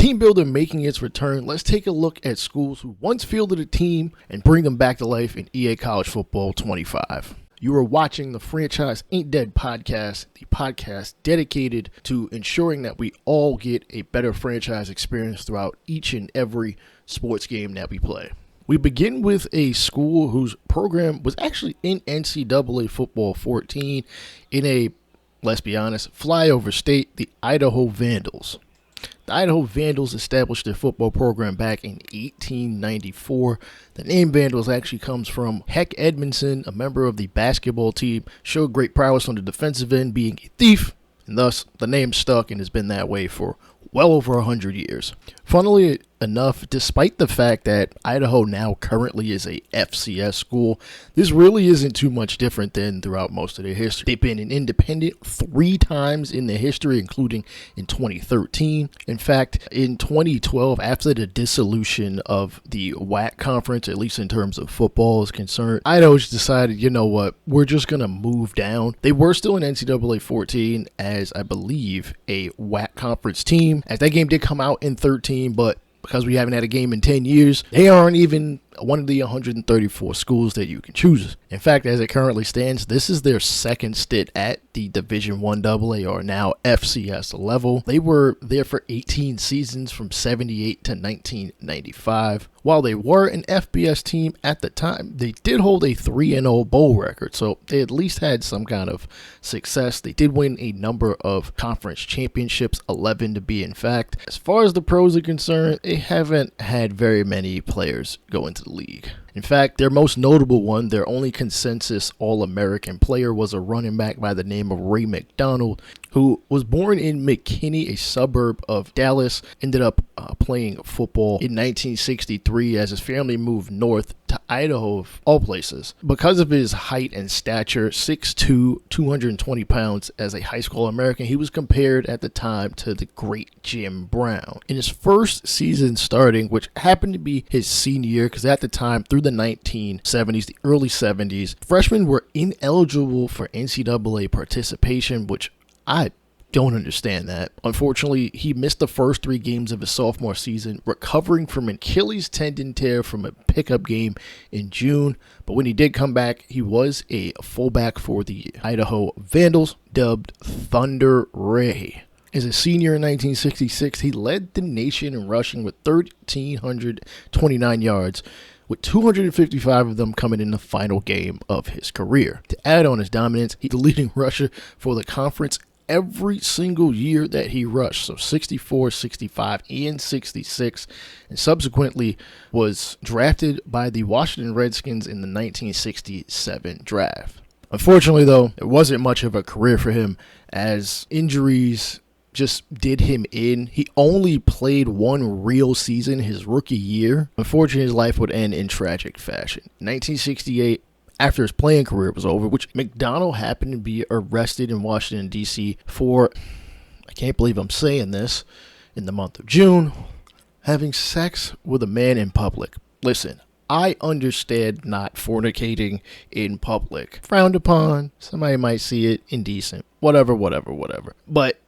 Teambuilder making its return, let's take a look at schools who once fielded a team and bring them back to life in EA College Football 25. You are watching the Franchise Ain't Dead podcast, the podcast dedicated to ensuring that we all get a better franchise experience throughout each and every sports game that we play. We begin with a school whose program was actually in NCAA Football 14 in a, let's be honest, flyover state, the Idaho Vandals. The Idaho Vandals established their football program back in 1894. The name Vandals actually comes from Heck Edmondson, a member of the basketball team, showed great prowess on the defensive end, being a thief, and thus the name stuck and has been that way for well over 100 years. Funnily enough, despite the fact that Idaho now currently is a FCS school, this really isn't too much different than throughout most of their history. They've been an independent 3 times in their history, including in 2013. In fact, in 2012, after the dissolution of the WAC conference, at least in terms of football is concerned, Idaho's decided, you know what, we're just going to move down. They were still in NCAA 14 as, I believe, a WAC conference team, as that game did come out in 13, but because we haven't had a game in 10 years, they aren't even one of the 134 schools that you can choose. In fact, as it currently stands, this is their second stint at the Division I AA, or now FCS level. They were there for 18 seasons from 78 to 1995. While they were an FBS team at the time, they did hold a 3-0 bowl record, so they at least had some kind of success. They did win a number of conference championships, 11 to be in fact. As far as the pros are concerned, they haven't had very many players go into the league. In fact, their most notable one, their only consensus All-American player, was a running back by the name of Ray McDonald, who was born in McKinney, a suburb of Dallas, ended up playing football in 1963 as his family moved north to Idaho, of all places. Because of his height and stature, 6'2", 220 pounds, as a high school American, he was compared at the time to the great Jim Brown. In his first season starting, which happened to be his senior year, because at the time, through the 1970s, the early 70s, freshmen were ineligible for NCAA participation, which I don't understand that. Unfortunately, he missed the first 3 games of his sophomore season, recovering from an Achilles tendon tear from a pickup game in June. But when he did come back, he was a fullback for the Idaho Vandals, dubbed Thunder Ray. As a senior in 1966, he led the nation in rushing with 1,329 yards, with 255 of them coming in the final game of his career. To add on his dominance, he's the leading rusher for the conference every single year that he rushed, so 64, 65, and 66, and subsequently was drafted by the Washington Redskins in the 1967 draft. Unfortunately, though, it wasn't much of a career for him, as injuries just did him in. He only played 1 real season his rookie year. Unfortunately, his life would end in tragic fashion. In 1968, after his playing career was over, which McDonald happened to be arrested in Washington, D.C. for, I can't believe I'm saying this, in the month of June, having sex with a man in public. Listen, I understand not fornicating in public. Frowned upon, somebody might see it indecent, whatever. But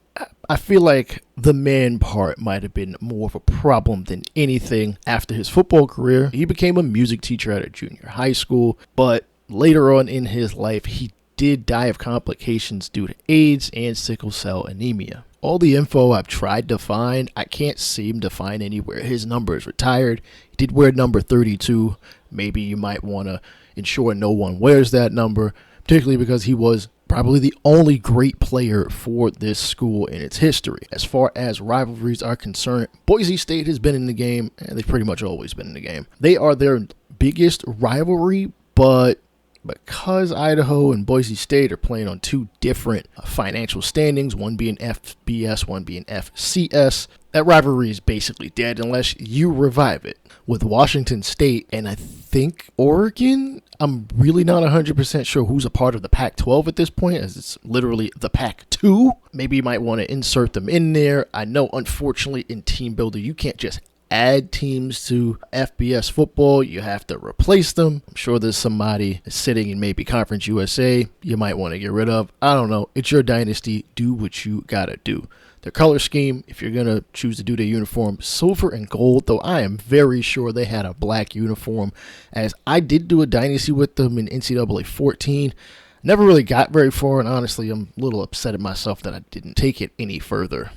I feel like the man part might have been more of a problem than anything. After his football career, he became a music teacher at a junior high school, but later on in his life, he did die of complications due to AIDS and sickle cell anemia. All the info I've tried to find, I can't seem to find anywhere his number is retired. He did wear number 32. Maybe you might want to ensure no one wears that number, particularly because he was probably the only great player for this school in its history. As far as rivalries are concerned, Boise State has been in the game, and they've pretty much always been in the game. They are their biggest rivalry, but because Idaho and Boise State are playing on 2 different financial standings, one being FBS, one being FCS, that rivalry is basically dead unless you revive it. With Washington State and I think Oregon, I'm really not 100% sure who's a part of the Pac-12 at this point, as it's literally the Pac-2. Maybe you might want to insert them in there. I know, unfortunately, in Teambuilder, you can't just add teams to FBS football. You have to replace them. I'm sure there's somebody sitting in maybe Conference USA you might want to get rid of. I don't know. It's your dynasty. Do what you gotta do. Their color scheme, if you're going to choose to do their uniform, silver and gold, though I am very sure they had a black uniform, as I did do a Dynasty with them in NCAA 14. Never really got very far, and honestly, I'm a little upset at myself that I didn't take it any further.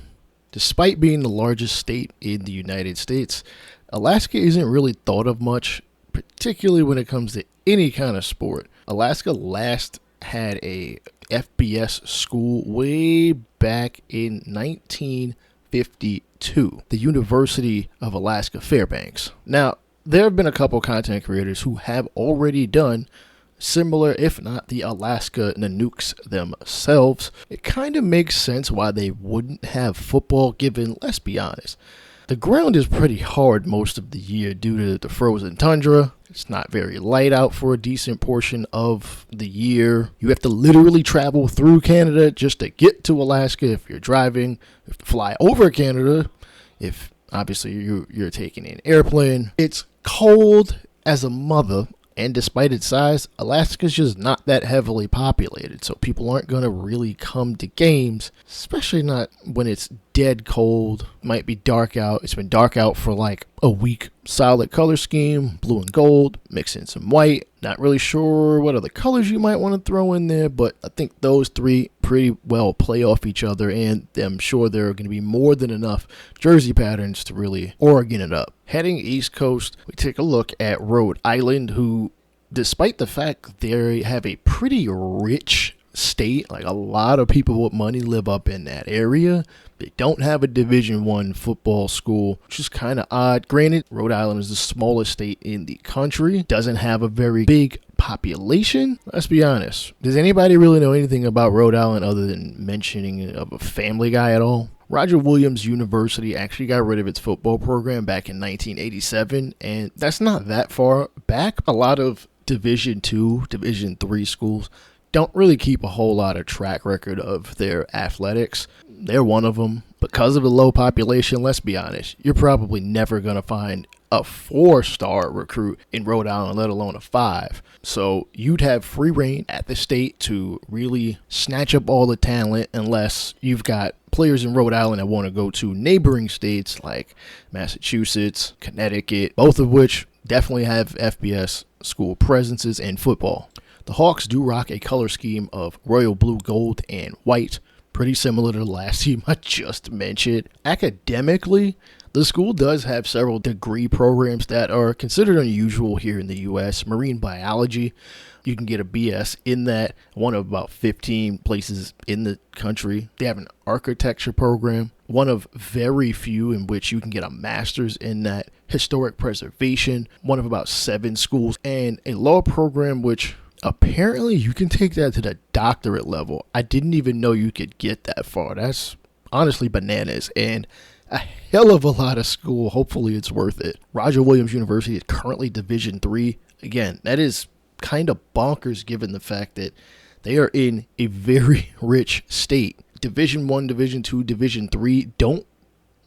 Despite being the largest state in the United States, Alaska isn't really thought of much, particularly when it comes to any kind of sport. Alaska last had a FBS school way back in 1952, the University of Alaska Fairbanks. Now, there have been a couple content creators who have already done similar, if not the Alaska Nanooks themselves. It kind of makes sense why they wouldn't have football, given, let's be honest, the ground is pretty hard most of the year due to the frozen tundra. It's not very light out for a decent portion of the year. You have to literally travel through Canada just to get to Alaska if you're driving. You have to fly over Canada if obviously you're taking an airplane. It's cold as a mother. And despite its size, Alaska's just not that heavily populated, so people aren't going to really come to games, especially not when it's dead cold. Might be dark out. It's been dark out for like a week. Solid color scheme, blue and gold, mix in some white. Not really sure what other colors you might want to throw in there, but I think those three pretty well play off each other, and I'm sure there are going to be more than enough jersey patterns to really Oregon it up. Heading East Coast, we take a look at Rhode Island, who, despite the fact they have a pretty rich state, like a lot of people with money live up in that area, they don't have a Division I football school, which is kind of odd. Granted, Rhode Island is the smallest state in the country, doesn't have a very big population. Let's be honest. Does anybody really know anything about Rhode Island other than mentioning of a Family Guy at all? Roger Williams University actually got rid of its football program back in 1987, and that's not that far back. A lot of Division II, Division III schools don't really keep a whole lot of track record of their athletics. They're one of them. Because of the low population, let's be honest, you're probably never going to find a 4-star recruit in Rhode Island, let alone a 5. So you'd have free reign at the state to really snatch up all the talent, unless you've got players in Rhode Island that want to go to neighboring states like Massachusetts, Connecticut, both of which definitely have FBS school presences in football. The Hawks do rock a color scheme of royal blue, gold, and white, pretty similar to the last team I just mentioned. Academically, the school does have several degree programs that are considered unusual here in the U.S. Marine biology, you can get a BS in that, one of about 15 places in the country. They have an architecture program, one of very few in which you can get a master's in that. Historic preservation, one of about 7 schools, and a law program which apparently you can take that to the doctorate level. I didn't even know you could get that far. That's honestly bananas, and a hell of a lot of school. Hopefully it's worth it. Roger Williams University is currently Division III. Again, that is kind of bonkers given the fact that they are in a very rich state. Division I, Division II, Division III don't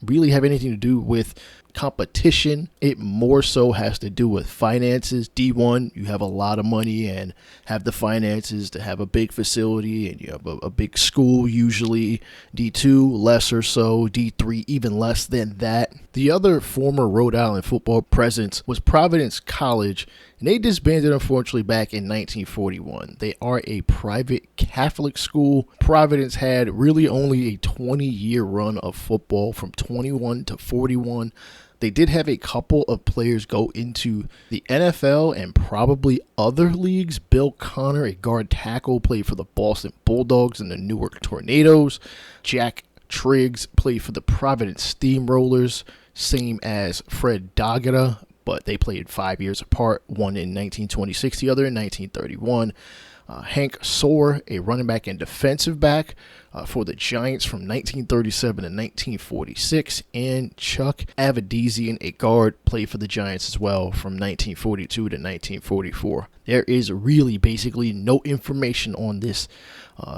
really have anything to do with competition. It more so has to do with finances. D1, you have a lot of money and have the finances to have a big facility, and you have a big school usually. D2, less or so. D3, even less than that. The other former Rhode Island football presence was Providence College, and they disbanded unfortunately back in 1941. They are a private Catholic school. Providence had really only a 20-year run of football from 21 to 41. They did have a couple of players go into the NFL and probably other leagues. Bill Connor, a guard tackle, played for the Boston Bulldogs and the Newark Tornadoes. Jack Triggs played for the Providence Steamrollers, same as Fred Dagata, but they played 5 years apart, one in 1926, the other in 1931. Hank Soar, a running back and defensive back for the Giants from 1937 to 1946, and Chuck Avedizian, a guard, played for the Giants as well from 1942 to 1944. There is really basically no information on this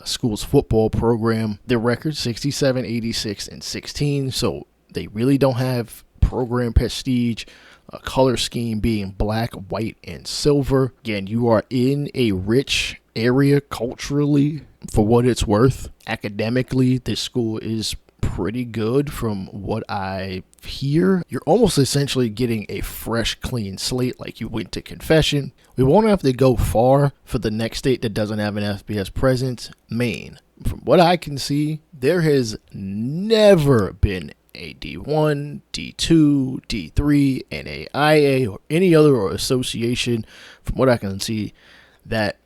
school's football program. Their record 67, 86, and 16, so they really don't have program prestige. Color scheme being black, white, and silver. Again, you are in a rich area culturally for what it's worth. Academically, this school is pretty good from what I hear. You're almost essentially getting a fresh, clean slate like you went to confession. We won't have to go far for the next state that doesn't have an FBS presence, Maine. From what I can see, there has never been a D1, D2, D3, NAIA, or any other association, from what I can see, that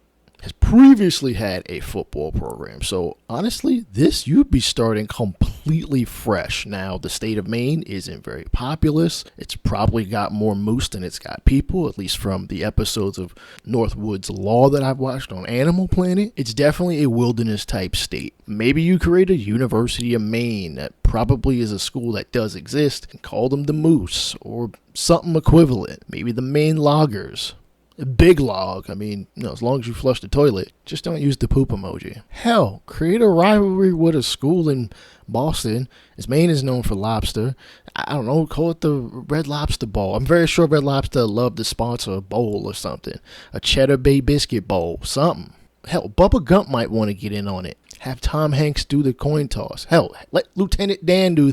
has previously had a football program. So honestly, you'd be starting completely fresh. Now, the state of Maine isn't very populous. It's probably got more moose than it's got people, at least from the episodes of Northwood's Law that I've watched on Animal Planet. It's definitely a wilderness type state. Maybe you create a University of Maine that probably is a school that does exist and call them the Moose or something equivalent. Maybe the Maine Loggers. A big log. I mean, as long as you flush the toilet, just don't use the poop emoji. Hell, create a rivalry with a school in Boston, as Maine is known for lobster. I don't know, call it the Red Lobster Bowl. I'm very sure Red Lobster loved to sponsor a bowl or something. A Cheddar Bay Biscuit Bowl, something. Hell, Bubba Gump might want to get in on it. Have Tom Hanks do the coin toss. Hell, let Lieutenant Dan do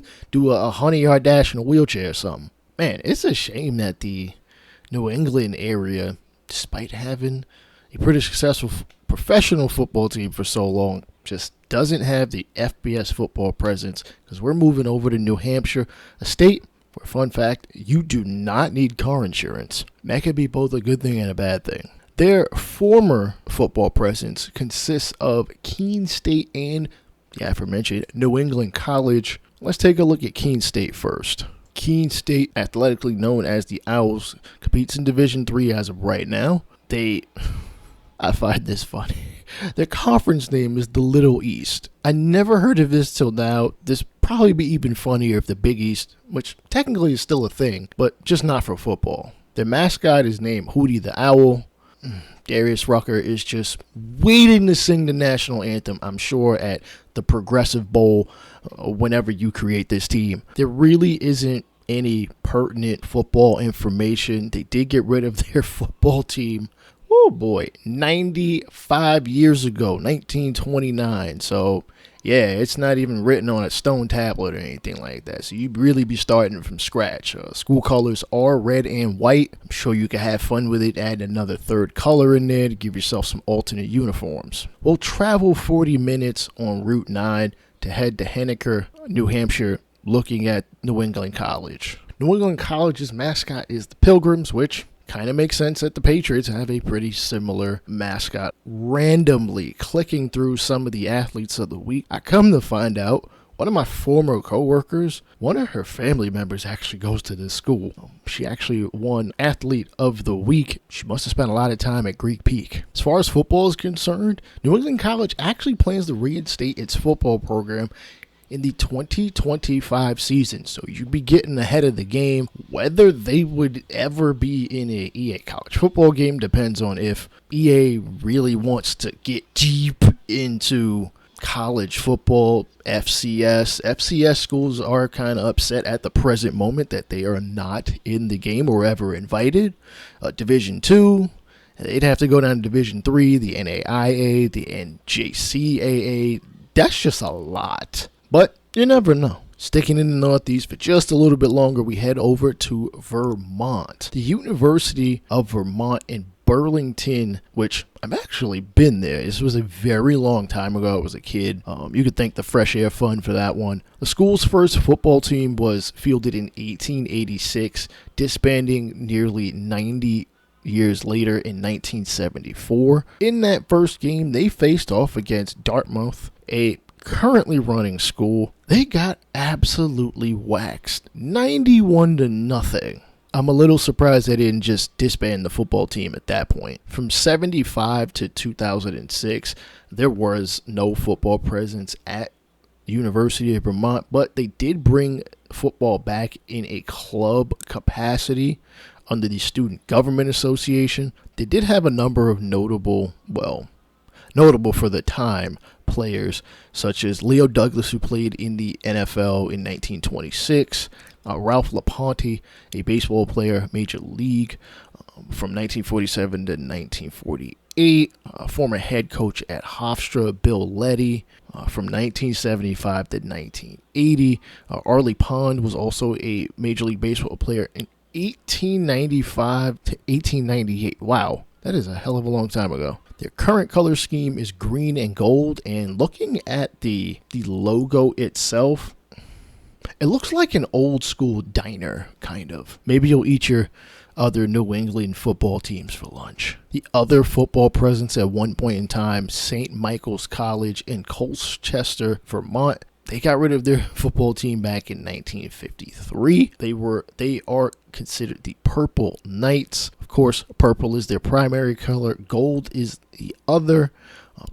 a 100-yard dash in a wheelchair or something. Man, it's a shame that the New England area, despite having a pretty successful professional football team for so long, just doesn't have the FBS football presence, because we're moving over to New Hampshire, a state where, fun fact, you do not need car insurance. That could be both a good thing and a bad thing. Their former football presence consists of Keene State and, the aforementioned, New England College. Let's take a look at Keene State first. Keene State, athletically known as the Owls, competes in Division III as of right now. I find this funny. Their conference name is the Little East. I never heard of this till now. This probably be even funnier if the Big East, which technically is still a thing, but just not for football. Their mascot is named Hootie the Owl. Darius Rucker is just waiting to sing the national anthem, I'm sure, at the Progressive Bowl whenever you create this team. There really isn't any pertinent football information. They did get rid of their football team, 95 years ago, 1929. So, yeah, it's not even written on a stone tablet or anything like that. So you'd really be starting from scratch. School colors are red and white. I'm sure you can have fun with it. Add another third color in there to give yourself some alternate uniforms. We'll travel 40 minutes on Route 9 to head to Henniker, New Hampshire, looking at New England College. New England College's mascot is the Pilgrims, which kind of makes sense that the Patriots have a pretty similar mascot. Randomly clicking through some of the athletes of the week, I come to find out one of my former coworkers, one of her family members actually goes to this school. She actually won Athlete of the Week. She must have spent a lot of time at Greek Peak. As far as football is concerned, New England College actually plans to reinstate its football program in the 2025 season. So you'd be getting ahead of the game. Whether they would ever be in a EA college football game depends on if EA really wants to get deep into college football. FCS schools are kind of upset at the present moment that they are not in the game or ever invited. Division 2, they'd have to go down to Division 3, the NAIA, the NJCAA. That's just a lot. But you never know. Sticking in the Northeast for just a little bit longer, we head over to Vermont. The University of Vermont in Burlington, which I've actually been there. This was a very long time ago. I was a kid. You could thank the Fresh Air Fund for that one. The school's first football team was fielded in 1886, disbanding nearly 90 years later in 1974. In that first game, they faced off against Dartmouth, a currently running school. They got absolutely waxed, 91-0. I'm a little surprised they didn't just disband the football team at that point. From 75 to 2006, there was no football presence at University of Vermont, but they did bring football back in a club capacity under the Student Government Association. They did have a number of notable for the time players, such as Leo Douglas, who played in the NFL in 1926. Ralph LaPonte, a baseball player, Major League, from 1947 to 1948. Former head coach at Hofstra, Bill Leddy, from 1975 to 1980. Arlie Pond was also a Major League Baseball player in 1895 to 1898. Wow, that is a hell of a long time ago. Their current color scheme is green and gold, and looking at the logo itself, it looks like an old school diner, kind of. Maybe you'll eat your other New England football teams for lunch. The other football presence at one point in time, St. Michael's College in Colchester, Vermont. They got rid of their football team back in 1953. They are considered the Purple Knights. Of course, purple is their primary color. Gold is the other.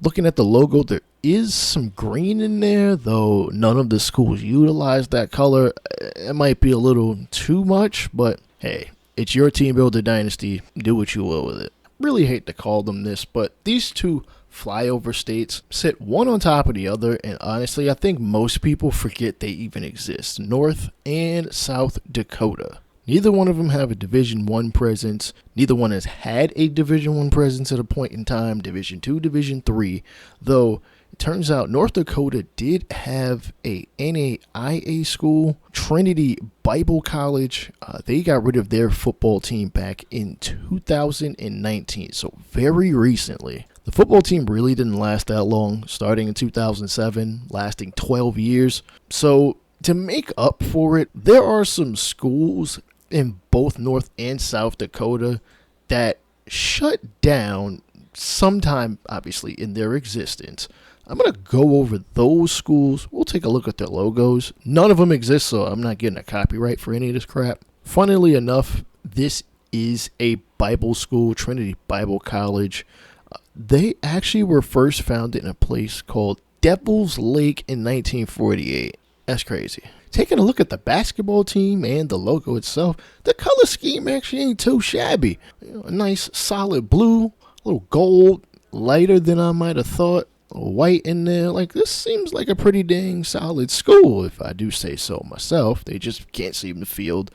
Looking at the logo, there is some green in there, though none of the schools utilize that color. It might be a little too much, but hey, it's your Teambuilder Dynasty. Do what you will with it. Really hate to call them this, but these two flyover states sit one on top of the other, and honestly, I think most people forget they even exist. North and South Dakota. Neither one of them have a Division I presence. Neither one has had a Division I presence at a point in time. Division II, Division III, though it turns out North Dakota did have a NAIA school, Trinity Bible College. They got rid of their football team back in 2019, so very recently. The football team really didn't last that long, starting in 2007, lasting 12 years. So to make up for it, there are some schools in both North and South Dakota that shut down sometime, obviously, in their existence. I'm going to go over those schools. We'll take a look at their logos. None of them exist, so I'm not getting a copyright for any of this crap. Funnily enough, this is a Bible school, Trinity Bible College. They actually were first founded in a place called Devil's Lake in 1948. That's crazy. Taking a look at the basketball team and the logo itself, the color scheme actually ain't too shabby. A nice solid blue, a little gold, lighter than I might have thought. White in there. Like, this seems like a pretty dang solid school, if I do say so myself. They just can't seem to field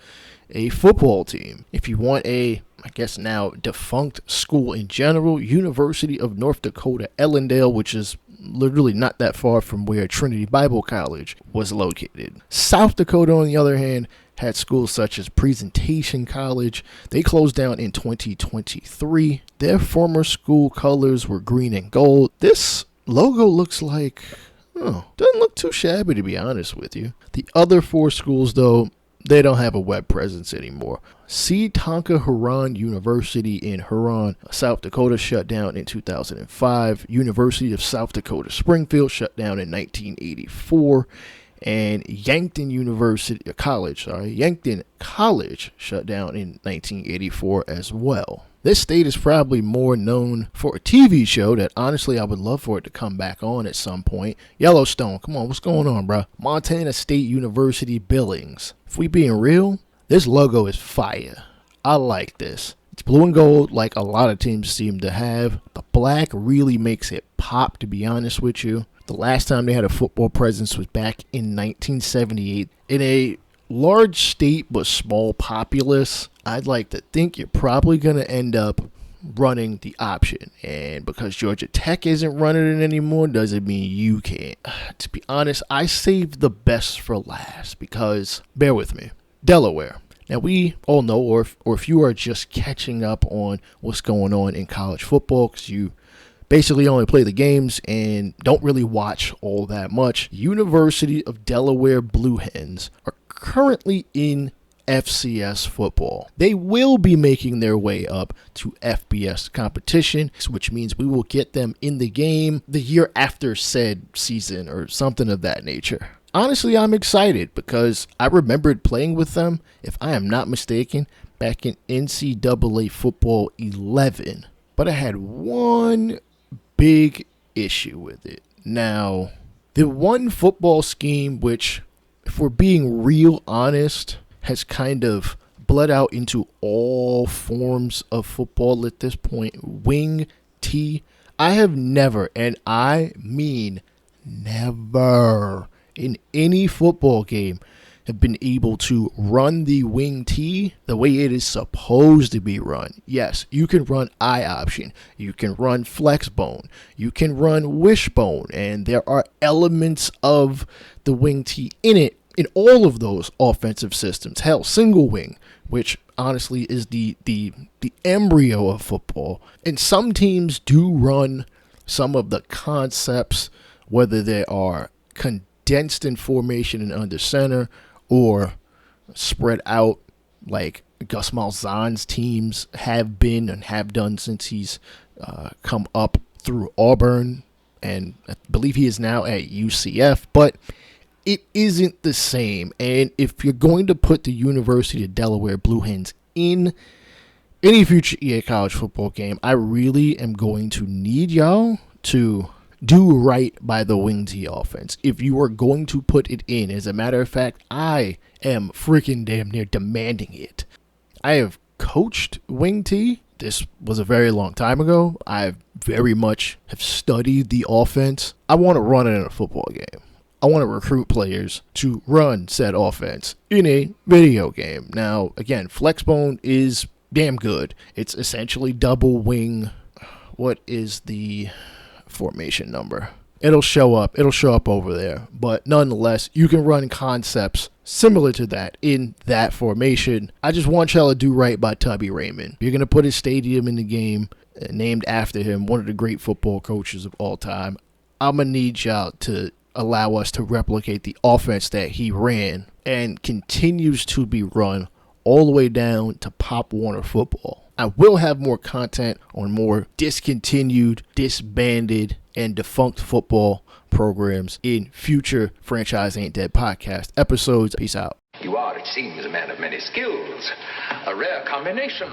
a football team. If you want a, I guess now defunct school in general, University of North Dakota, Ellendale, which is literally not that far from where Trinity Bible College was located. South Dakota, on the other hand, had schools such as Presentation College. They closed down in 2023. Their former school colors were green and gold. This logo looks like, doesn't look too shabby, to be honest with you. The other four schools, though, they don't have a web presence anymore. C. Tonka Huron University in Huron, South Dakota, shut down in 2005. University of South Dakota Springfield shut down in 1984. And Yankton College shut down in 1984 as well. This state is probably more known for a TV show that honestly I would love for it to come back on at some point. Yellowstone, come on, what's going on, bro? Montana State University Billings. If we being real, this logo is fire. I like this. It's blue and gold like a lot of teams seem to have. The black really makes it pop, to be honest with you. The last time they had a football presence was back in 1978 in a large state but small populace. I'd like to think you're probably going to end up running the option. And because Georgia Tech isn't running it anymore, doesn't mean you can't. To be honest, I saved the best for last because, bear with me, Delaware. Now, we all know, or if you are just catching up on what's going on in college football, because you basically only play the games and don't really watch all that much, University of Delaware Blue Hens are currently in FCS football. They will be making their way up to FBS competition, which means we will get them in the game the year after said season or something of that nature. Honestly, I'm excited because I remembered playing with them, if I am not mistaken, back in NCAA Football 11. But I had one big issue with it. Now, the one football scheme which, if we're being real honest, has kind of bled out into all forms of football at this point, wing T. I have never, and I mean never, in any football game, have been able to run the wing T the way it is supposed to be run. Yes, you can run I option, you can run flex bone, you can run wishbone, and there are elements of the wing T in it in all of those offensive systems. Hell, single wing, which honestly is the embryo of football. And some teams do run some of the concepts, whether they are condensed in formation and under center or spread out like Gus Malzahn's teams have been and have done since he's come up through Auburn, and I believe he is now at UCF, but it isn't the same. And if you're going to put the University of Delaware Blue Hens in any future EA college football game, I really am going to need y'all to do right by the wing T offense. If you are going to put it in, as a matter of fact, I am freaking damn near demanding it. I have coached wing T. This was a very long time ago. I very much have studied the offense. I want to run it in a football game. I want to recruit players to run said offense in a video game. Now, again, Flexbone is damn good. It's essentially double wing. What is the formation number? It'll show up over there. But nonetheless, you can run concepts similar to that in that formation. I just want y'all to do right by Tubby Raymond. You're going to put his stadium in the game named after him, one of the great football coaches of all time. I'm going to need y'all to allow us to replicate the offense that he ran and continues to be run all the way down to Pop Warner football. I will have more content on more discontinued, disbanded, and defunct football programs in future Franchise Ain't Dead podcast episodes. Peace out. You are, it seems, a man of many skills. A rare combination.